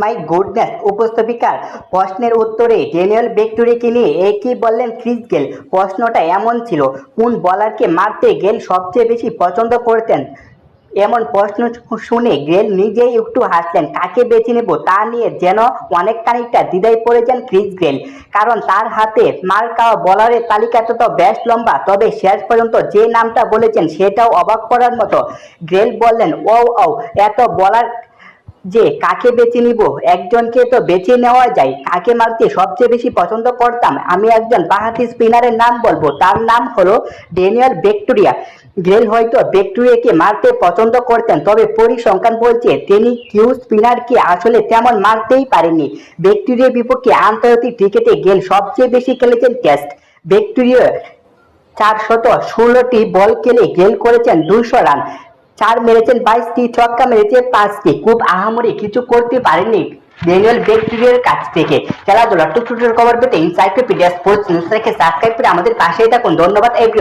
My goodness! উপস্থাপিকার প্রশ্নের উত্তরে Daniel ভেট্টুরিকে নিয়ে একই বললেন ক্রিস গেল। প্রশ্নটা এমন ছিল, কোন বোলারকে মারতে গেল সবচেয়ে বেশি পছন্দ করতেন। এমন প্রশ্ন শুনে গেল নিজেই একটু হাসলেন। কাকে বেছে নেব তা নিয়ে যেন অনেকখানিকটা দ্বিধায় পড়ে যান ক্রিস গেল। কারণ তার হাতে মার খাওয়া বোলারের তালিকাটা তো বেশ লম্বা। তবে শেষ পর্যন্ত যে নামটা বলেছেন সেটাও অবাক করার মতো। গেল বললেন, ও ও এত বলার যে কাকে বেছে নিব, একজনকে তো বেছে নেওয়া যায়। কাকে মারতে সবচেয়ে বেশি পছন্দ করতাম, আমি একজন বাঁহাতি স্পিনারের নাম বলবো, তার নাম হলো ড্যানিয়েল ভেট্টুরিয়া। গেল হয়তো ভেট্টুরিয়াকে মারতে পছন্দ করতেন, তবে পরিসংখ্যান বলছে তিনি কিউ স্পিনারকে আসলে তেমন মারতেই পারেননি। ভেট্টুরিয়ার বিপক্ষে আন্তর্জাতিক ক্রিকেটে গেল সবচেয়ে বেশি খেলেছেন টেস্ট। ভেট্টুরিয়া 416টি বল খেলে গেল করেছেন 200 রান, 4 মেরেছেন 22টি, ছক্কা মেরেছে 5টি। খুব আহামরি কিছু করতে পারেননি ড্যানিয়েল ভেট্টুরিয়ার কাছ থেকে। খেলাধুলা টুকটুকের খবর পেতে এনসাইক্লোপিডিয়া স্পোর্টস নিউজ থেকে সাবস্ক্রাইব করে আমাদের পাশেই থাকুন। ধন্যবাদ এভরিওয়ান।